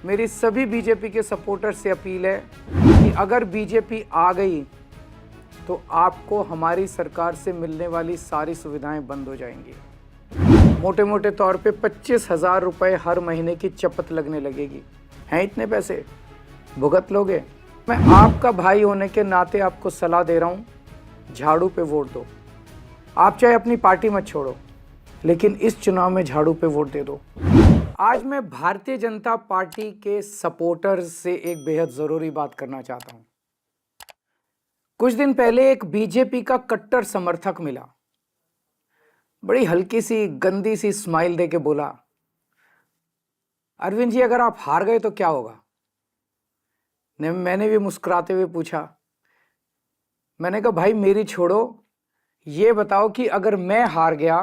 मेरी सभी बीजेपी के सपोर्टर से अपील है कि अगर बीजेपी आ गई तो आपको हमारी सरकार से मिलने वाली सारी सुविधाएं बंद हो जाएंगी। मोटे मोटे तौर पे 25,000 रुपये हर महीने की चपत लगने लगेगी। हैं इतने पैसे भुगत लोगे? मैं आपका भाई होने के नाते आपको सलाह दे रहा हूँ, झाड़ू पे वोट दो। आप चाहे अपनी पार्टी मत छोड़ो, लेकिन इस चुनाव में झाड़ू पे वोट दे दो। आज मैं भारतीय जनता पार्टी के सपोर्टर्स से एक बेहद जरूरी बात करना चाहता हूं। कुछ दिन पहले एक बीजेपी का कट्टर समर्थक मिला, बड़ी हल्की सी गंदी सी स्माइल देके बोला, अरविंद जी अगर आप हार गए तो क्या होगा? मैंने भी मुस्कुराते हुए पूछा। मैंने कहा भाई मेरी छोड़ो, ये बताओ कि अगर मैं हार गया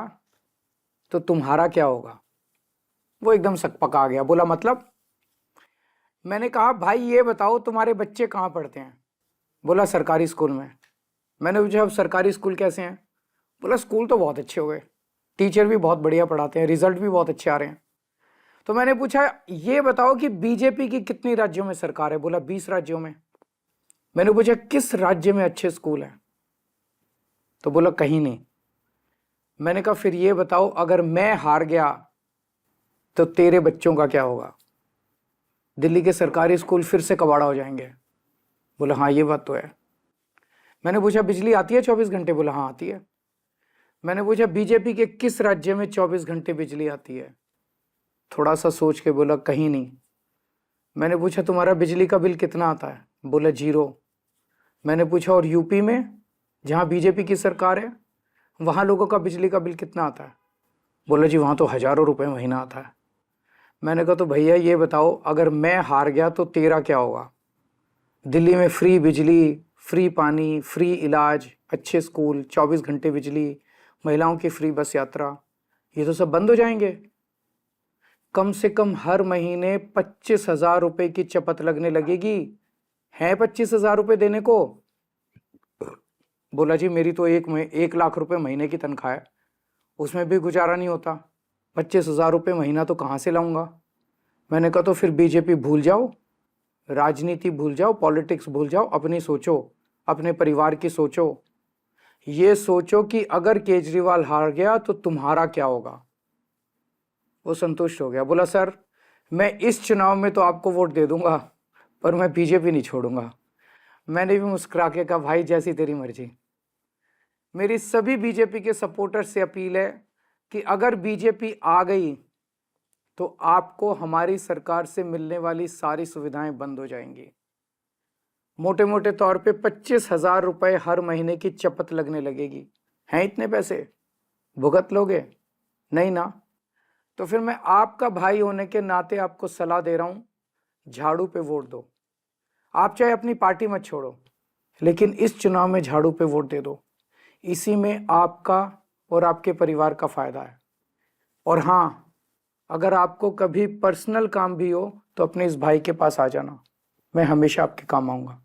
तो तुम्हारा क्या होगा? वो एकदम सकपका गया, बोला मतलब? मैंने कहा भाई ये बताओ तुम्हारे बच्चे कहाँ पढ़ते हैं? बोला सरकारी स्कूल में। मैंने पूछा अब सरकारी स्कूल कैसे हैं? बोला स्कूल तो बहुत अच्छे हो गए, टीचर भी बहुत बढ़िया पढ़ाते हैं, रिजल्ट भी बहुत अच्छे आ रहे हैं। तो मैंने पूछा ये बताओ कि बीजेपी की कितनी राज्यों में सरकार है? बोला 20 राज्यों में। मैंने पूछा किस राज्य में अच्छे स्कूल हैं? तो बोला कहीं नहीं। मैंने कहा फिर ये बताओ अगर मैं हार गया तो तेरे बच्चों का क्या होगा? दिल्ली के सरकारी स्कूल फिर से कबाड़ा हो जाएंगे। बोला हाँ ये बात तो है। मैंने पूछा बिजली आती है 24 घंटे? बोला हाँ आती है। मैंने पूछा बीजेपी के किस राज्य में 24 घंटे बिजली आती है? थोड़ा सा सोच के बोला कहीं नहीं। मैंने पूछा तुम्हारा बिजली का बिल कितना आता है? बोला 0। मैंने पूछा और यूपी में जहाँ बीजेपी की सरकार है वहाँ लोगों का बिजली का बिल कितना आता है? बोला जी वहाँ तो हज़ारों रुपये महीना आता है। मैंने कहा तो भैया ये बताओ अगर मैं हार गया तो तेरा क्या होगा? दिल्ली में फ्री बिजली, फ्री पानी, फ्री इलाज, अच्छे स्कूल, 24 घंटे बिजली, महिलाओं की फ्री बस यात्रा, ये तो सब बंद हो जाएंगे। कम से कम हर महीने 25,000 रुपये की चपत लगने लगेगी। हैं 25,000 रुपये देने को? बोला जी मेरी तो 1 लाख रुपए महीने की तनख्वाह है, उसमें भी गुजारा नहीं होता, 25,000 रुपये महीना तो कहाँ से लाऊंगा? मैंने कहा तो फिर बीजेपी भूल जाओ, राजनीति भूल जाओ, पॉलिटिक्स भूल जाओ, अपनी सोचो, अपने परिवार की सोचो। ये सोचो कि अगर केजरीवाल हार गया तो तुम्हारा क्या होगा? वो संतुष्ट हो गया, बोला सर मैं इस चुनाव में तो आपको वोट दे दूंगा पर मैं बीजेपी नहीं छोड़ूंगा। मैंने भी मुस्कुरा के कहा भाई जैसी तेरी मर्जी। मेरी सभी बीजेपी के सपोर्टर से अपील है कि अगर बीजेपी आ गई तो आपको हमारी सरकार से मिलने वाली सारी सुविधाएं बंद हो जाएंगी। मोटे मोटे तौर पे 25,000 रुपये हर महीने की चपत लगने लगेगी। हैं इतने पैसे भुगत लोगे? नहीं ना? तो फिर मैं आपका भाई होने के नाते आपको सलाह दे रहा हूं, झाड़ू पे वोट दो। आप चाहे अपनी पार्टी मत छोड़ो, लेकिन इस चुनाव में झाड़ू पे वोट दे दो। इसी में आपका और आपके परिवार का फायदा है। और हाँ, अगर आपको कभी पर्सनल काम भी हो तो अपने इस भाई के पास आ जाना, मैं हमेशा आपके काम आऊंगा।